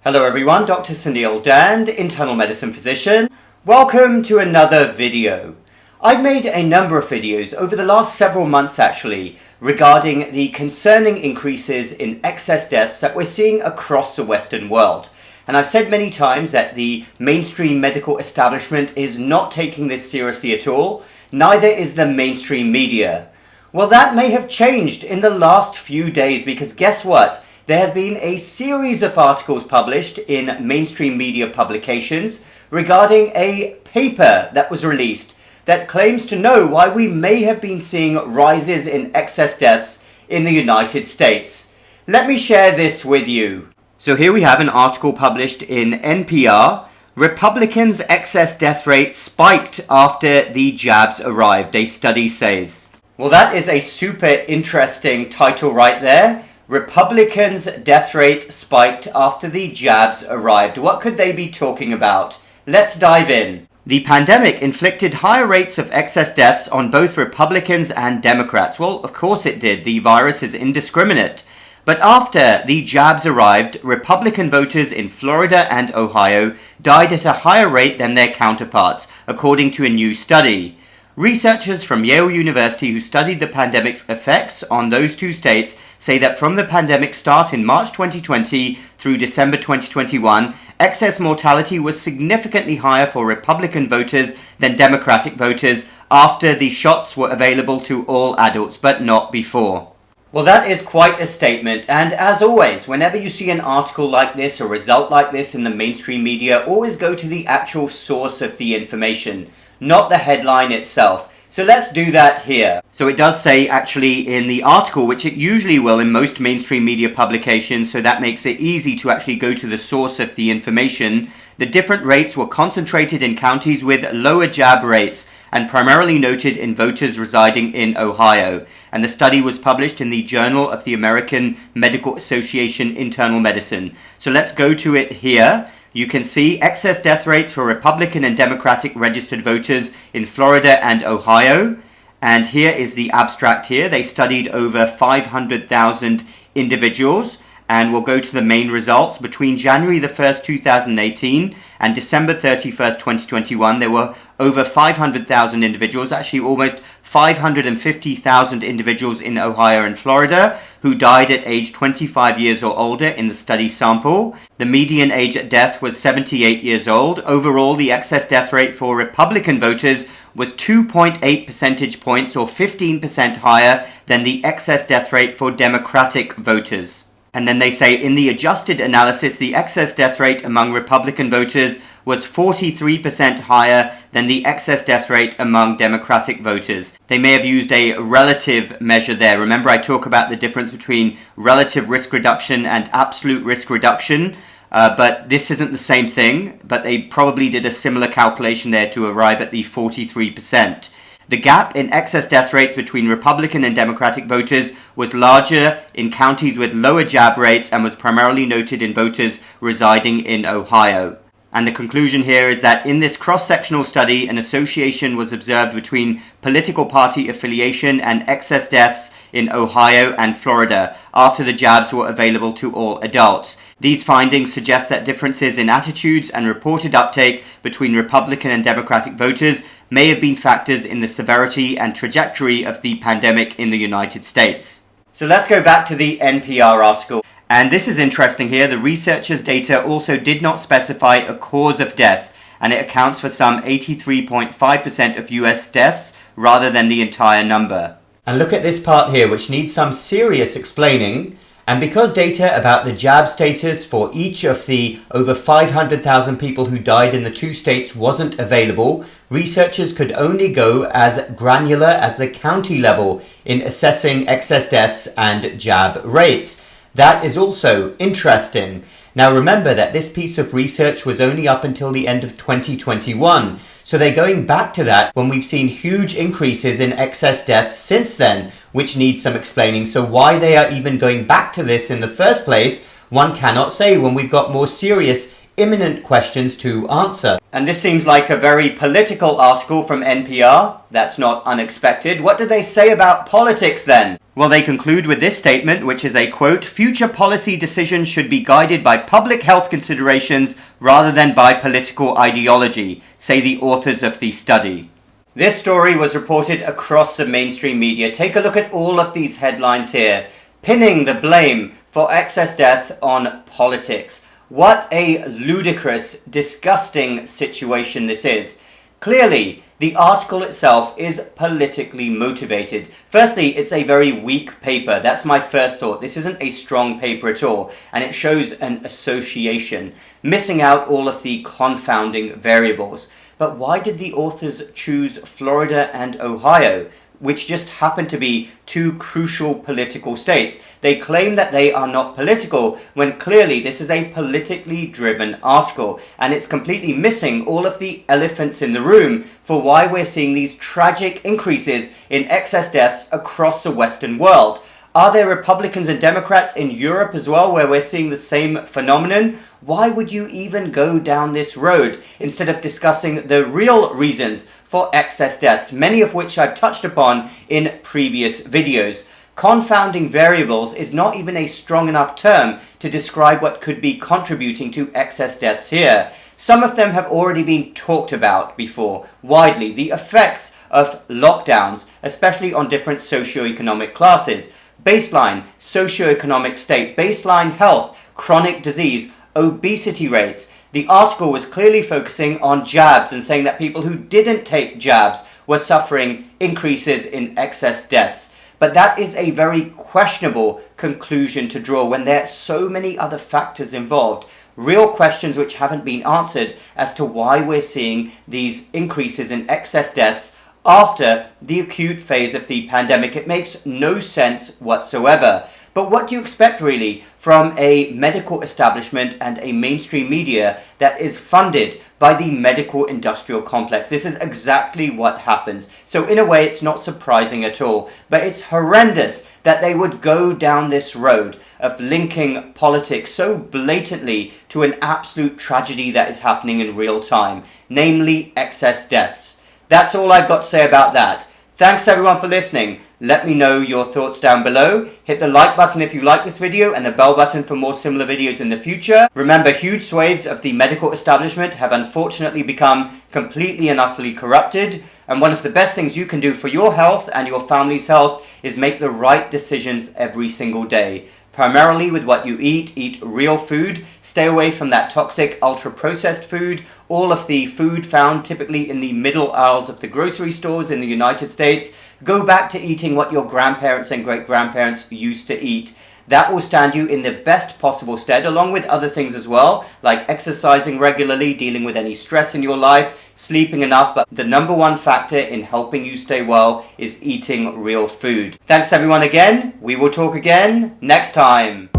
Hello everyone, Dr. Suneel Dhand, internal medicine physician. Welcome to another video. I've made a number of videos over the last several months actually regarding the concerning increases in excess deaths that we're seeing across the Western world. And I've said many times that the mainstream medical establishment is not taking this seriously at all, neither is the mainstream media. Well, that may have changed in the last few days because guess what? There has been a series of articles published in mainstream media publications regarding a paper that was released that claims to know why we may have been seeing rises in excess deaths in the United States. Let me share this with you. So here we have an article published in NPR. Republicans' excess death rate spiked after the jabs arrived, a study says. Well, that is a super interesting title right there. Republicans' death rate spiked after the jabs arrived. What could they be talking about? Let's dive in. The pandemic inflicted higher rates of excess deaths on both Republicans and Democrats. Well, of course it did. The virus is indiscriminate. But after the jabs arrived, Republican voters in Florida and Ohio died at a higher rate than their counterparts, according to a new study. Researchers from Yale University who studied the pandemic's effects on those two states say that from the pandemic's start in March 2020 through December 2021, excess mortality was significantly higher for Republican voters than Democratic voters after the shots were available to all adults, but not before. Well, that is quite a statement, and as always, whenever you see an article like this, a result like this in the mainstream media, always go to the actual source of the information, not the headline itself. So let's do that here. So it does say actually in the article, which it usually will in most mainstream media publications, so that makes it easy to actually go to the source of the information. The different rates were concentrated in counties with lower jab rates and primarily noted in voters residing in Ohio. And the study was published in the Journal of the American Medical Association Internal Medicine. So let's go to it here. You can see excess death rates for Republican and Democratic registered voters in Florida and Ohio. And here is the abstract here. They studied over 500,000 individuals. And we'll go to the main results. Between January the 1st, 2018 and December 31st, 2021, there were over 500,000 individuals, actually almost 550,000 individuals in Ohio and Florida who died at age 25 years or older in the study sample. The median age at death was 78 years old. Overall, the excess death rate for Republican voters was 2.8 percentage points or 15% higher than the excess death rate for Democratic voters. And then they say in the adjusted analysis, the excess death rate among Republican voters was 43% higher than the excess death rate among Democratic voters. They may have used a relative measure there. Remember, I talk about the difference between relative risk reduction and absolute risk reduction, but this isn't the same thing, but they probably did a similar calculation there to arrive at the 43%. The gap in excess death rates between Republican and Democratic voters was larger in counties with lower jab rates and was primarily noted in voters residing in Ohio. And the conclusion here is that in this cross-sectional study, an association was observed between political party affiliation and excess deaths in Ohio and Florida after the jabs were available to all adults. These findings suggest that differences in attitudes and reported uptake between Republican and Democratic voters may have been factors in the severity and trajectory of the pandemic in the United States. So let's go back to the NPR article. And this is interesting here. The researchers' data also did not specify a cause of death, and it accounts for some 83.5% of US deaths rather than the entire number. And look at this part here, which needs some serious explaining. And because data about the jab status for each of the over 500,000 people who died in the two states wasn't available, researchers could only go as granular as the county level in assessing excess deaths and jab rates. That is also interesting. Now remember that this piece of research was only up until the end of 2021. So they're going back to that when we've seen huge increases in excess deaths since then, which needs some explaining. So why they are even going back to this in the first place, one cannot say when we've got more serious imminent questions to answer. And this seems like a very political article from NPR. That's not unexpected. What do they say about politics then? Well, they conclude with this statement, which is a quote, "Future policy decisions should be guided by public health considerations rather than by political ideology," say the authors of the study. This story was reported across the mainstream media. Take a look at all of these headlines here, pinning the blame for excess death on politics. What a ludicrous, disgusting situation this is. Clearly, the article itself is politically motivated. Firstly, it's a very weak paper. That's my first thought. This isn't a strong paper at all, and it shows an association, missing out all of the confounding variables. But why did the authors choose Florida and Ohio, which just happen to be two crucial political states? They claim that they are not political, when clearly this is a politically driven article, and it's completely missing all of the elephants in the room for why we're seeing these tragic increases in excess deaths across the Western world. Are there Republicans and Democrats in Europe as well where we're seeing the same phenomenon? Why would you even go down this road instead of discussing the real reasons for excess deaths, many of which I've touched upon in previous videos? Confounding variables is not even a strong enough term to describe what could be contributing to excess deaths here. Some of them have already been talked about before, widely. The effects of lockdowns, especially on different socioeconomic classes. Baseline socioeconomic state, baseline health, chronic disease, obesity rates. The article was clearly focusing on jabs and saying that people who didn't take jabs were suffering increases in excess deaths. But that is a very questionable conclusion to draw when there are so many other factors involved. Real questions which haven't been answered as to why we're seeing these increases in excess deaths after the acute phase of the pandemic. It makes no sense whatsoever. But what do you expect really from a medical establishment and a mainstream media that is funded by the medical industrial complex? This is exactly what happens. So in a way, it's not surprising at all, but it's horrendous that they would go down this road of linking politics so blatantly to an absolute tragedy that is happening in real time, namely excess deaths. That's all I've got to say about that. Thanks everyone for listening. Let me know your thoughts down below. Hit the like button if you like this video and the bell button for more similar videos in the future. Remember, huge swathes of the medical establishment have unfortunately become completely and utterly corrupted. And one of the best things you can do for your health and your family's health is make the right decisions every single day. Primarily with what you eat real food, stay away from that toxic ultra-processed food, all of the food found typically in the middle aisles of the grocery stores in the United States. Go back to eating what your grandparents and great-grandparents used to eat. That will stand you in the best possible stead, along with other things as well, like exercising regularly, dealing with any stress in your life, sleeping enough. But the number one factor in helping you stay well is eating real food. Thanks everyone again. We will talk again next time.